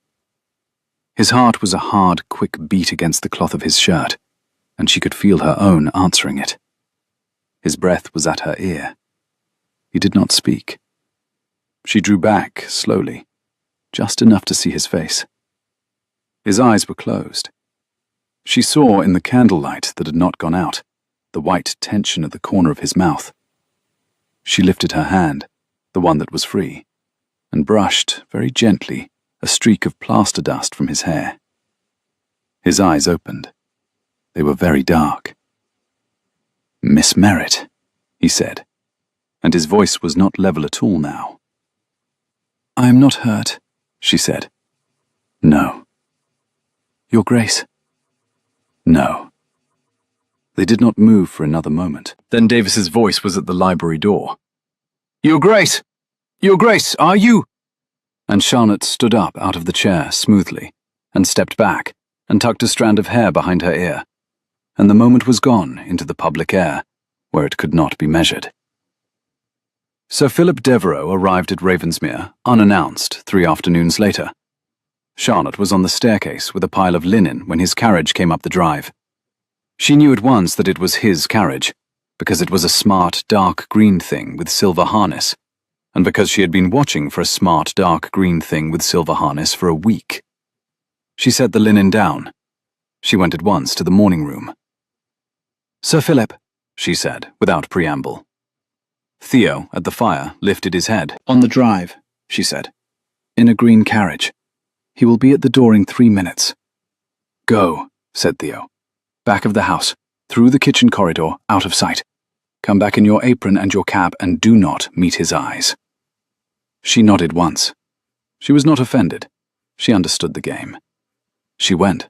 His heart was a hard, quick beat against the cloth of his shirt, and she could feel her own answering it. His breath was at her ear. He did not speak. She drew back, slowly, just enough to see his face. His eyes were closed. She saw in the candlelight that had not gone out the white tension at the corner of his mouth. She lifted her hand, the one that was free, and brushed, very gently, a streak of plaster dust from his hair. His eyes opened. They were very dark. "Miss Merritt," he said, and his voice was not level at all now. "I am not hurt," she said. "No." "Your Grace." "No." They did not move for another moment. Then Davis's voice was at the library door. "Your Grace! Your Grace, are you—" And Charlotte stood up out of the chair smoothly, and stepped back, and tucked a strand of hair behind her ear, and the moment was gone into the public air, where it could not be measured. Sir Philip Devereux arrived at Ravensmere, unannounced, 3 afternoons later. Charlotte was on the staircase with a pile of linen when his carriage came up the drive. She knew at once that it was his carriage, because it was a smart, dark green thing with silver harness, and because she had been watching for a smart, dark green thing with silver harness for a week. She set the linen down. She went at once to the morning room. "Sir Philip," she said, without preamble. Theo, at the fire, lifted his head. "On the drive," she said. "In a green carriage. He will be at the door in 3 minutes." "Go," said Theo. "Back of the house, through the kitchen corridor, out of sight. Come back in your apron and your cap and do not meet his eyes." She nodded once. She was not offended. She understood the game. She went.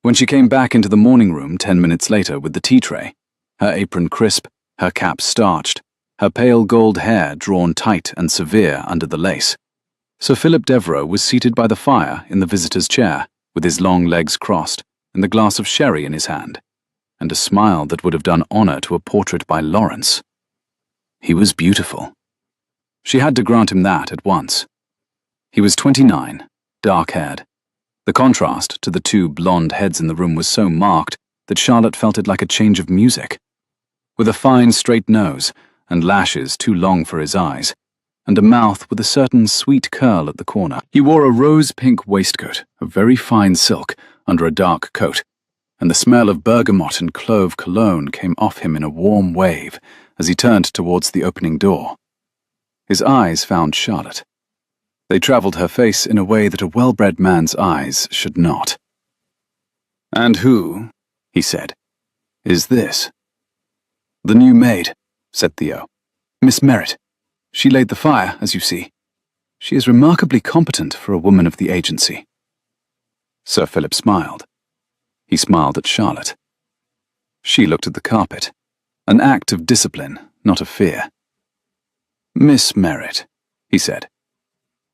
When she came back into the morning room 10 minutes later with the tea tray, her apron crisp, her cap starched, her pale gold hair drawn tight and severe under the lace, Sir Philip Devereux was seated by the fire in the visitor's chair, with his long legs crossed and the glass of sherry in his hand, and a smile that would have done honour to a portrait by Lawrence. He was beautiful. She had to grant him that at once. He was 29, dark-haired. The contrast to the two blonde heads in the room was so marked that Charlotte felt it like a change of music. With a fine, straight nose, and lashes too long for his eyes, and a mouth with a certain sweet curl at the corner, he wore a rose-pink waistcoat of very fine silk under a dark coat, and the smell of bergamot and clove cologne came off him in a warm wave as he turned towards the opening door. His eyes found Charlotte. They travelled her face in a way that a well-bred man's eyes should not. "And who," he said, "is this?" "The new maid," said Theo. "Miss Merritt. She laid the fire, as you see. She is remarkably competent for a woman of the agency." Sir Philip smiled. He smiled at Charlotte. She looked at the carpet, an act of discipline, not of fear. "Miss Merritt," he said.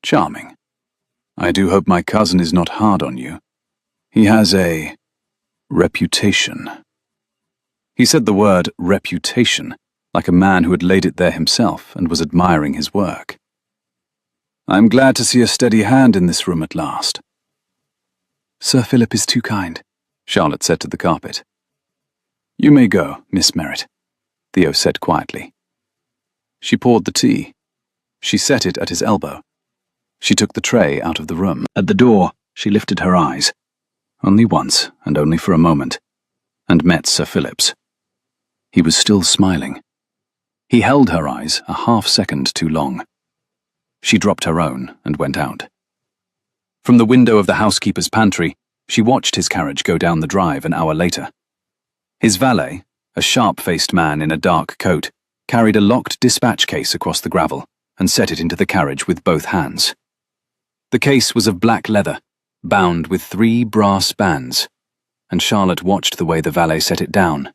"Charming. I do hope my cousin is not hard on you. He has a reputation." He said the word reputation like a man who had laid it there himself and was admiring his work. "I'm glad to see a steady hand in this room at last." "Sir Philip is too kind," Charlotte said to the carpet. "You may go, Miss Merritt," Theo said quietly. She poured the tea. She set it at his elbow. She took the tray out of the room. At the door, she lifted her eyes, only once and only for a moment, and met Sir Philip's. He was still smiling. He held her eyes a half-second too long. She dropped her own and went out. From the window of the housekeeper's pantry, she watched his carriage go down the drive an hour later. His valet, a sharp-faced man in a dark coat, carried a locked dispatch case across the gravel and set it into the carriage with both hands. The case was of black leather, bound with 3 brass bands, and Charlotte watched the way the valet set it down,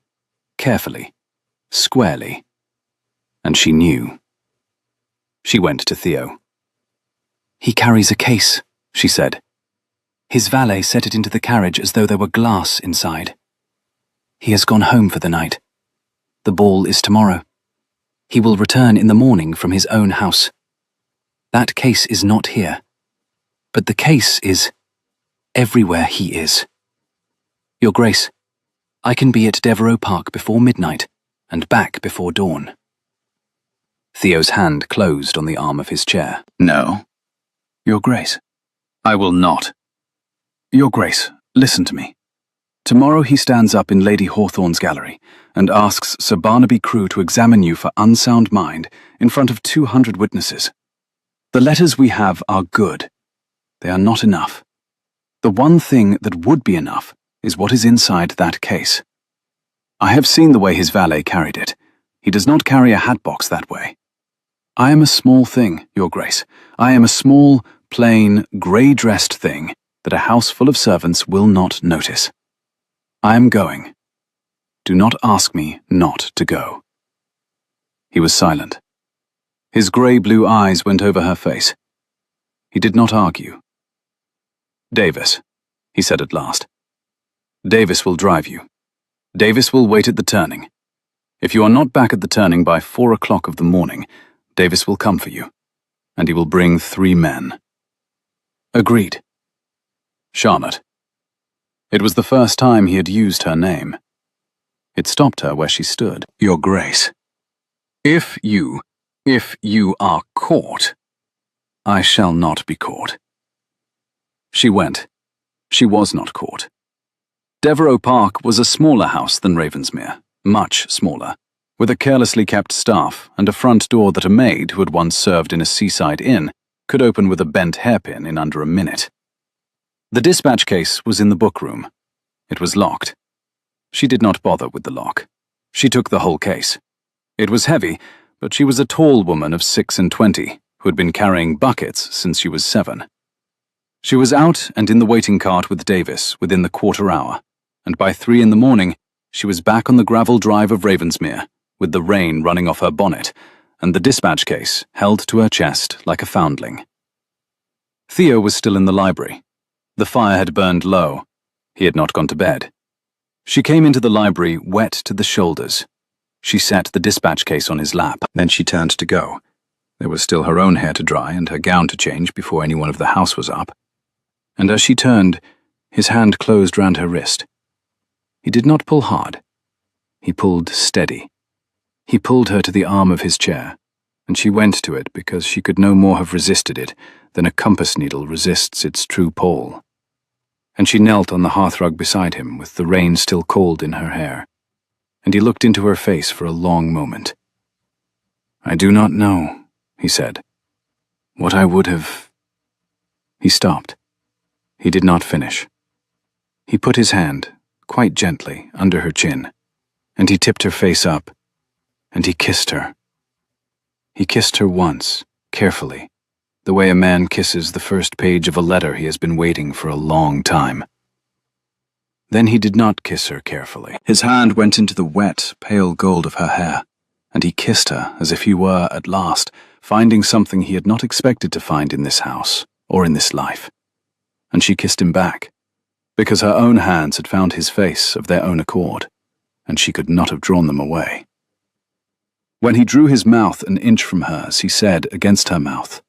carefully, squarely, and she knew. She went to Theo. "He carries a case," she said. "His valet set it into the carriage as though there were glass inside. He has gone home for the night. The ball is tomorrow. He will return in the morning from his own house. That case is not here, but the case is everywhere he is. Your Grace, I can be at Devereux Park before midnight and back before dawn." Theo's hand closed on the arm of his chair. "No, Your Grace, I will not. Your Grace, listen to me. Tomorrow he stands up in Lady Hawthorne's gallery and asks Sir Barnaby Crewe to examine you for unsound mind in front of 200 witnesses. The letters we have are good. They are not enough. The one thing that would be enough is what is inside that case. I have seen the way his valet carried it. He does not carry a hat-box that way. I am a small thing, Your Grace. I am a small, plain, grey-dressed thing that a house full of servants will not notice. I am going. Do not ask me not to go." He was silent. His grey-blue eyes went over her face. He did not argue. "Davis," he said at last. "Davis will drive you. Davis will wait at the turning. If you are not back at the turning by 4 o'clock of the morning, Davis will come for you, and he will bring 3 men." "Agreed." "Charlotte." It was the first time he had used her name. It stopped her where she stood. "Your Grace, if you are caught, I shall not be caught." She went. She was not caught. Devereux Park was a smaller house than Ravensmere, much smaller, with a carelessly kept staff and a front door that a maid who had once served in a seaside inn could open with a bent hairpin in under a minute. The dispatch case was in the book room. It was locked. She did not bother with the lock. She took the whole case. It was heavy, but she was a tall woman of 26 who had been carrying buckets since she was 7. She was out and in the waiting cart with Davis within the quarter hour, and by 3 in the morning she was back on the gravel drive of Ravensmere, with the rain running off her bonnet, and the dispatch case held to her chest like a foundling. Theo was still in the library. The fire had burned low. He had not gone to bed. She came into the library wet to the shoulders. She set the dispatch case on his lap. Then she turned to go. There was still her own hair to dry and her gown to change before anyone of the house was up. And as she turned, his hand closed round her wrist. He did not pull hard. He pulled steady. He pulled her to the arm of his chair, and she went to it because she could no more have resisted it than a compass needle resists its true pole. And she knelt on the hearthrug beside him with the rain still cold in her hair, and he looked into her face for a long moment. "I do not know," he said, "what I would have—" He stopped. He did not finish. He put his hand, quite gently, under her chin, and he tipped her face up, and he kissed her. He kissed her once, carefully, the way a man kisses the first page of a letter he has been waiting for a long time. Then he did not kiss her carefully. His hand went into the wet, pale gold of her hair, and he kissed her as if he were, at last, finding something he had not expected to find in this house, or in this life. And she kissed him back, because her own hands had found his face of their own accord, and she could not have drawn them away. When he drew his mouth an inch from hers, he said, against her mouth,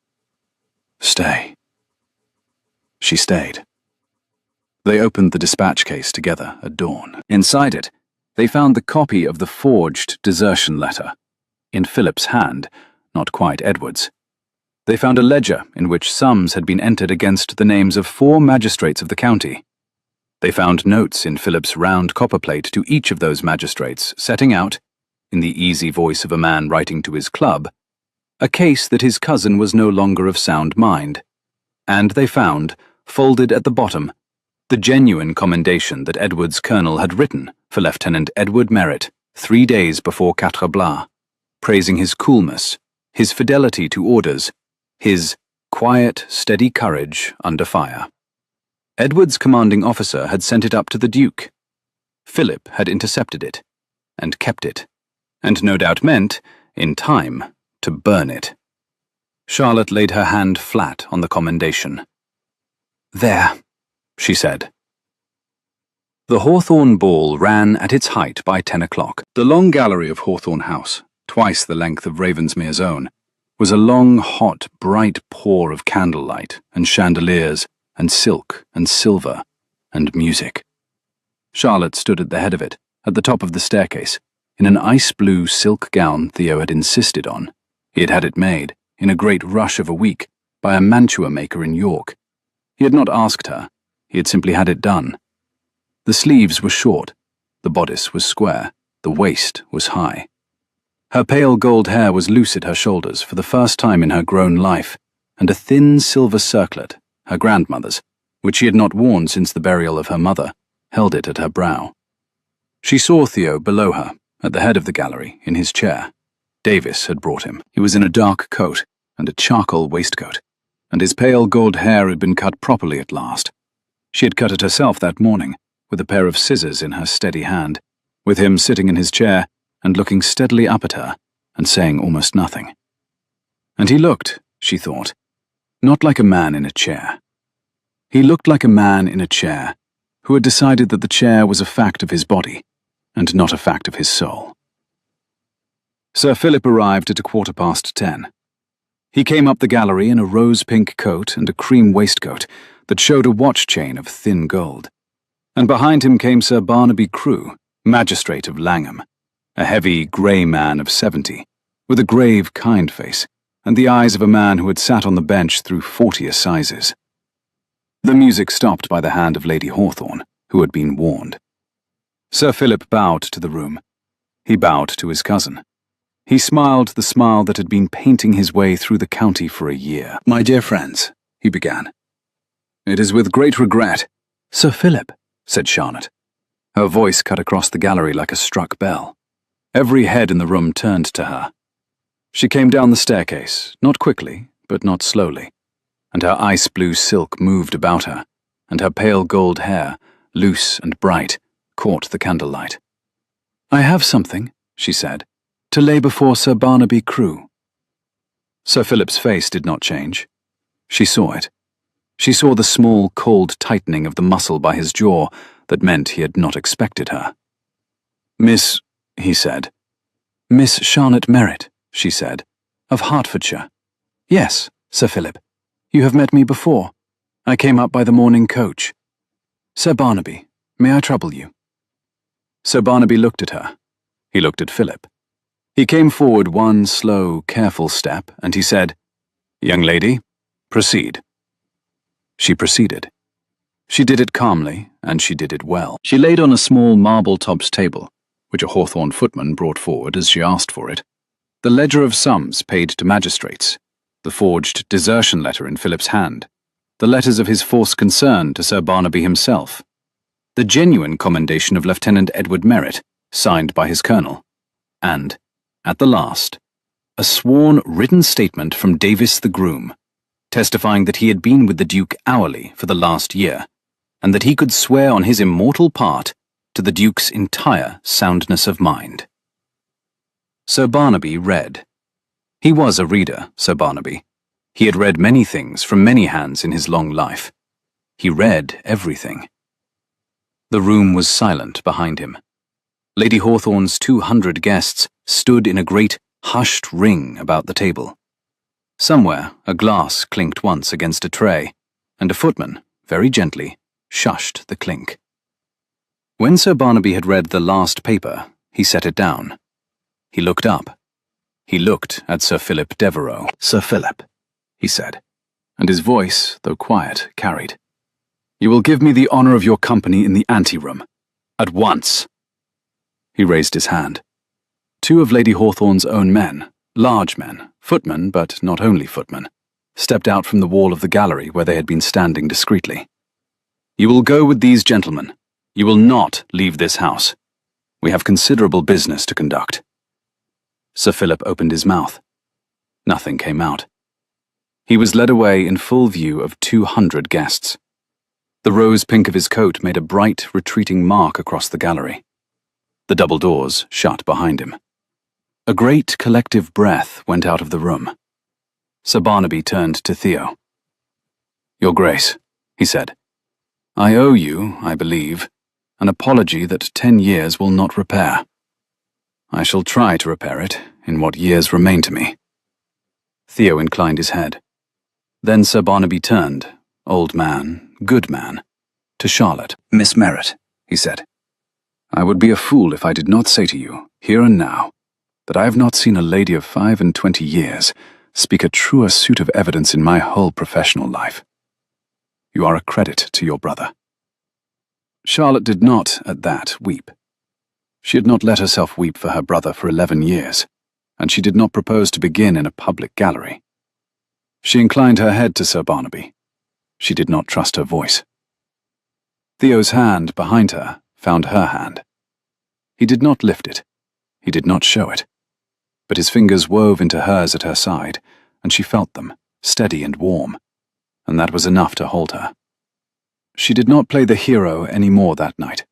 "Stay." She stayed. They opened the dispatch case together at dawn. Inside it, they found the copy of the forged desertion letter, in Philip's hand, not quite Edward's. They found a ledger in which sums had been entered against the names of 4 magistrates of the county. They found notes in Philip's round copperplate to each of those magistrates, setting out, in the easy voice of a man writing to his club, a case that his cousin was no longer of sound mind. And they found, folded at the bottom, the genuine commendation that Edward's colonel had written for Lieutenant Edward Merritt 3 days before Quatre Blas, praising his coolness, his fidelity to orders, his quiet, steady courage under fire. Edward's commanding officer had sent it up to the Duke. Philip had intercepted it, and kept it, and no doubt meant, in time, to burn it. Charlotte laid her hand flat on the commendation. "There," she said. The Hawthorne Ball ran at its height by 10 o'clock. The long gallery of Hawthorne House, twice the length of Ravensmere's own, was a long, hot, bright pour of candlelight and chandeliers and silk and silver and music. Charlotte stood at the head of it, at the top of the staircase, in an ice-blue silk gown Theo had insisted on. He had had it made, in a great rush of a week, by a mantua maker in York. He had not asked her. He had simply had it done. The sleeves were short, the bodice was square, the waist was high. Her pale gold hair was loose at her shoulders for the first time in her grown life, and a thin silver circlet, her grandmother's, which she had not worn since the burial of her mother, held it at her brow. She saw Theo below her, at the head of the gallery, in his chair. Davis had brought him. He was in a dark coat and a charcoal waistcoat, and his pale gold hair had been cut properly at last. She had cut it herself that morning, with a pair of scissors in her steady hand, with him sitting in his chair and looking steadily up at her and saying almost nothing. And he looked, she thought, not like a man in a chair. He looked like a man in a chair who had decided that the chair was a fact of his body and not a fact of his soul. Sir Philip arrived at 10:15. He came up the gallery in a rose-pink coat and a cream waistcoat that showed a watch chain of thin gold. And behind him came Sir Barnaby Crewe, magistrate of Langham, a heavy, grey man of 70, with a grave, kind face, and the eyes of a man who had sat on the bench through 40 assizes. The music stopped by the hand of Lady Hawthorne, who had been warned. Sir Philip bowed to the room. He bowed to his cousin. He smiled the smile that had been painting his way through the county for a year. "My dear friends," he began, "it is with great regret—" "Sir Philip," said Charlotte. Her voice cut across the gallery like a struck bell. Every head in the room turned to her. She came down the staircase, not quickly, but not slowly, and her ice-blue silk moved about her, and her pale gold hair, loose and bright, caught the candlelight. "I have something," she said, "to lay before Sir Barnaby Crewe." Sir Philip's face did not change. She saw it. She saw the small, cold tightening of the muscle by his jaw that meant he had not expected her. "Miss," he said. "Miss Charlotte Merritt," she said, "of Hertfordshire." "Yes, Sir Philip. You have met me before. I came up by the morning coach. Sir Barnaby, may I trouble you?" Sir Barnaby looked at her. He looked at Philip. He came forward one slow, careful step, and he said, "Young lady, proceed." She proceeded. She did it calmly, and she did it well. She laid on a small marble-topped table, which a Hawthorne footman brought forward as she asked for it, the ledger of sums paid to magistrates, the forged desertion letter in Philip's hand, the letters of his false concern to Sir Barnaby himself, the genuine commendation of Lieutenant Edward Merritt, signed by his colonel, and, at the last, a sworn written statement from Davis the groom, testifying that he had been with the Duke hourly for the last year, and that he could swear on his immortal part to the Duke's entire soundness of mind. Sir Barnaby read. He was a reader, Sir Barnaby. He had read many things from many hands in his long life. He read everything. The room was silent behind him. Lady Hawthorne's 200 guests stood in a great, hushed ring about the table. Somewhere, a glass clinked once against a tray, and a footman, very gently, shushed the clink. When Sir Barnaby had read the last paper, he set it down. He looked up. He looked at Sir Philip Devereux. "Sir Philip," he said, and his voice, though quiet, carried. "You will give me the honour of your company in the anteroom. At once." He raised his hand. Two of Lady Hawthorne's own men, large men, footmen, but not only footmen, stepped out from the wall of the gallery where they had been standing discreetly. "You will go with these gentlemen. You will not leave this house. We have considerable business to conduct." Sir Philip opened his mouth. Nothing came out. He was led away in full view of 200 guests. The rose pink of his coat made a bright, retreating mark across the gallery. The double doors shut behind him. A great collective breath went out of the room. Sir Barnaby turned to Theo. "Your Grace," he said, "I owe you, I believe, an apology that 10 years will not repair. I shall try to repair it in what years remain to me." Theo inclined his head. Then Sir Barnaby turned, old man, good man, to Charlotte. "Miss Merritt," he said, "I would be a fool if I did not say to you, here and now, that I have not seen a lady of 25 years speak a truer suit of evidence in my whole professional life. You are a credit to your brother." Charlotte did not, at that, weep. She had not let herself weep for her brother for 11 years, and she did not propose to begin in a public gallery. She inclined her head to Sir Barnaby. She did not trust her voice. Theo's hand behind her found her hand. He did not lift it. He did not show it. But his fingers wove into hers at her side, and she felt them, steady and warm, and that was enough to hold her. She did not play the hero any more that night.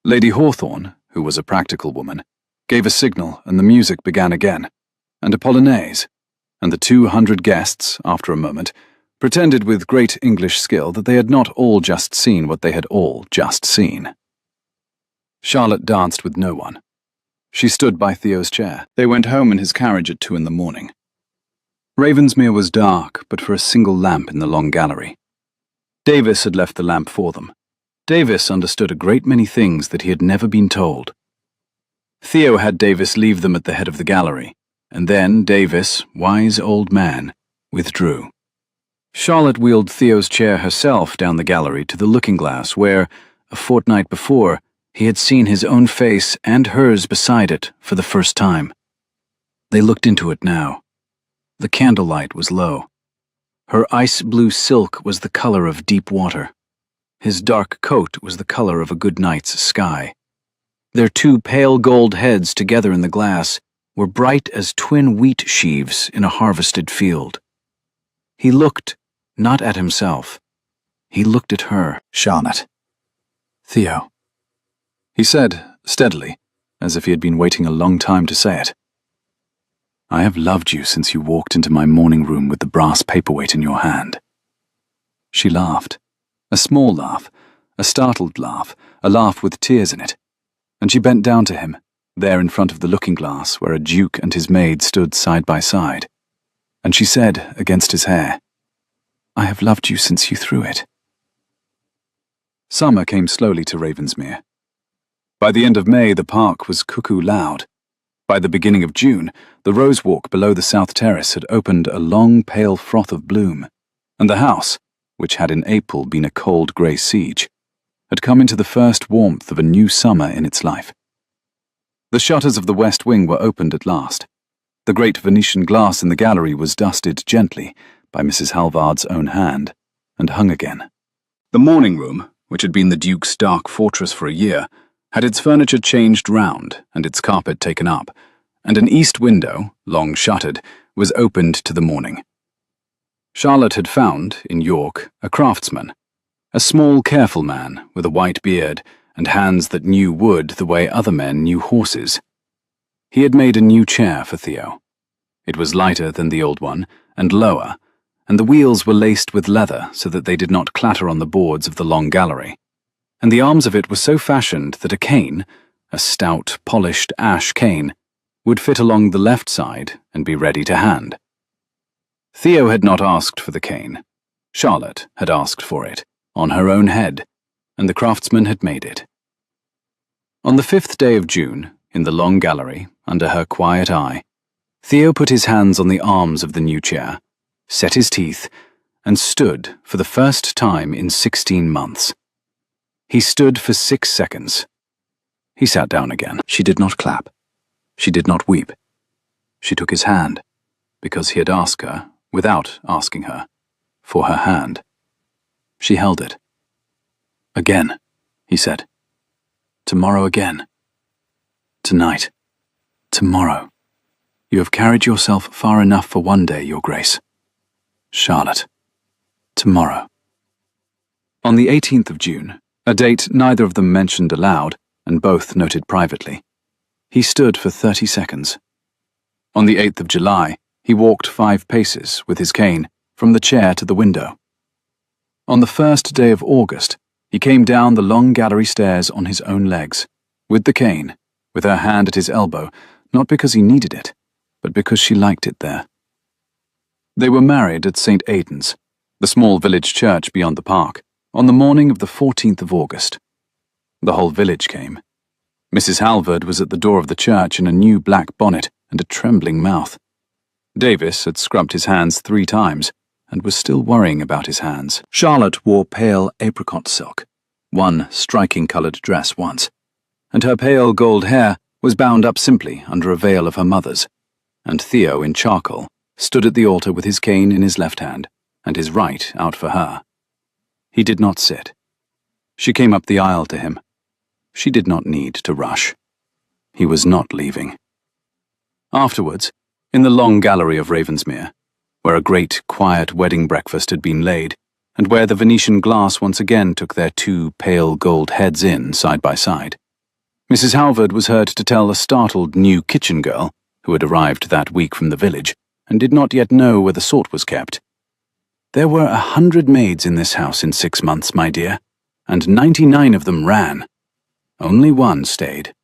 Lady Hawthorne, who was a practical woman, gave a signal and the music began again, and a polonaise, and the 200 guests, after a moment, pretended with great English skill that they had not all just seen what they had all just seen. Charlotte danced with no one. She stood by Theo's chair. They went home in his carriage at 2 in the morning. Ravensmere was dark, but for a single lamp in the long gallery. Davis had left the lamp for them. Davis understood a great many things that he had never been told. Theo had Davis leave them at the head of the gallery, and then Davis, wise old man, withdrew. Charlotte wheeled Theo's chair herself down the gallery to the looking-glass where, a fortnight before, he had seen his own face and hers beside it for the first time. They looked into it now. The candlelight was low. Her ice-blue silk was the color of deep water. His dark coat was the color of a good night's sky. Their two pale gold heads together in the glass were bright as twin wheat sheaves in a harvested field. He looked, not at himself. He looked at her. "Charlotte." "Theo," he said, steadily, as if he had been waiting a long time to say it. "I have loved you since you walked into my morning room with the brass paperweight in your hand." She laughed. A small laugh, a startled laugh, a laugh with tears in it. And she bent down to him, there in front of the looking-glass where a duke and his maid stood side by side. And she said, against his hair, "I have loved you since you threw it." Summer came slowly to Ravensmere. By the end of May, the park was cuckoo loud. By the beginning of June, the rose walk below the south terrace had opened a long pale froth of bloom, and the house, which had in April been a cold grey siege, had come into the first warmth of a new summer in its life. The shutters of the west wing were opened at last. The great Venetian glass in the gallery was dusted gently by Mrs. Halvard's own hand, and hung again. The morning room, which had been the Duke's dark fortress for a year, had its furniture changed round and its carpet taken up, and an east window, long shuttered, was opened to the morning. Charlotte had found, in York, a craftsman, a small, careful man with a white beard and hands that knew wood the way other men knew horses. He had made a new chair for Theo. It was lighter than the old one, and lower, and the wheels were laced with leather so that they did not clatter on the boards of the long gallery, and the arms of it were so fashioned that a cane, a stout, polished ash cane, would fit along the left side and be ready to hand. Theo had not asked for the cane. Charlotte had asked for it, on her own head, and the craftsman had made it. On the 5th day of June, in the long gallery, under her quiet eye, Theo put his hands on the arms of the new chair, set his teeth, and stood for the first time in 16 months. He stood for 6 seconds. He sat down again. She did not clap. She did not weep. She took his hand, because he had asked her, without asking her, for her hand. She held it. "Again," he said. "Tomorrow again. Tonight. Tomorrow. You have carried yourself far enough for one day, Your Grace. Charlotte. Tomorrow." On the 18th of June, a date neither of them mentioned aloud, and both noted privately, he stood for 30 seconds. On the 8th of July, he walked 5 paces, with his cane, from the chair to the window. On the 1st day of August, he came down the long gallery stairs on his own legs, with the cane, with her hand at his elbow, not because he needed it, but because she liked it there. They were married at St. Aidan's, the small village church beyond the park, on the morning of the 14th of August. The whole village came. Mrs. Halvard was at the door of the church in a new black bonnet and a trembling mouth. Davis had scrubbed his hands 3 times and was still worrying about his hands. Charlotte wore pale apricot silk, one striking-coloured dress once, and her pale gold hair was bound up simply under a veil of her mother's, and Theo, in charcoal, stood at the altar with his cane in his left hand and his right out for her. He did not sit. She came up the aisle to him. She did not need to rush. He was not leaving. Afterwards, in the long gallery of Ravensmere, where a great, quiet wedding breakfast had been laid, and where the Venetian glass once again took their 2 pale gold heads in side by side, Mrs. Halvard was heard to tell a startled new kitchen girl, who had arrived that week from the village, and did not yet know where the salt was kept. "There were 100 maids in this house in 6 months, my dear, and 99 of them ran. Only 1 stayed."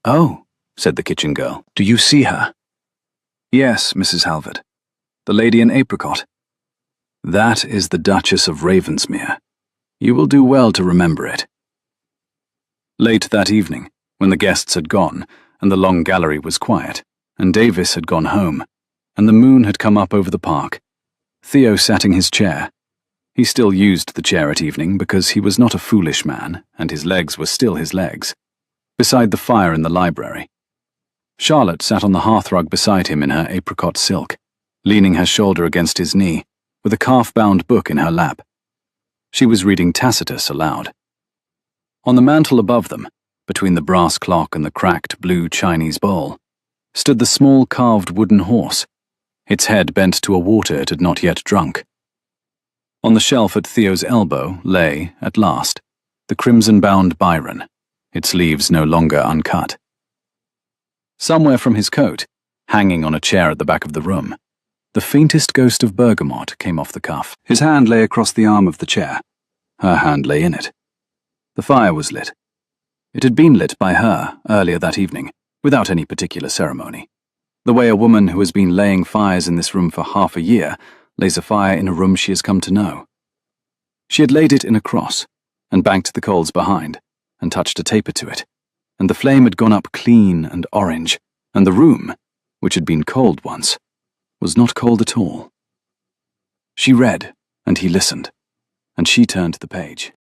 "Oh," said the kitchen girl, "do you see her?" "Yes, Mrs. Halvard. The lady in apricot. That is the Duchess of Ravensmere. You will do well to remember it." Late that evening, when the guests had gone, and the long gallery was quiet, and Davis had gone home, and the moon had come up over the park, Theo sat in his chair. He still used the chair at evening because he was not a foolish man, and his legs were still his legs, beside the fire in the library. Charlotte sat on the hearthrug beside him in her apricot silk, leaning her shoulder against his knee, with a calf-bound book in her lap. She was reading Tacitus aloud. On the mantel above them, between the brass clock and the cracked blue Chinese bowl, stood the small carved wooden horse, its head bent to a water it had not yet drunk. On the shelf at Theo's elbow lay, at last, the crimson-bound Byron, its leaves no longer uncut. Somewhere from his coat, hanging on a chair at the back of the room, The faintest ghost of bergamot came off the cuff. His hand lay across the arm of the chair. Her hand lay in it. The fire was lit. It had been lit by her earlier that evening, without any particular ceremony. The way a woman who has been laying fires in this room for half a year lays a fire in a room she has come to know. She had laid it in a cross, and banked the coals behind, and touched a taper to it, and the flame had gone up clean and orange, and the room, which had been cold once, was not cold at all. She read, and he listened, and she turned the page.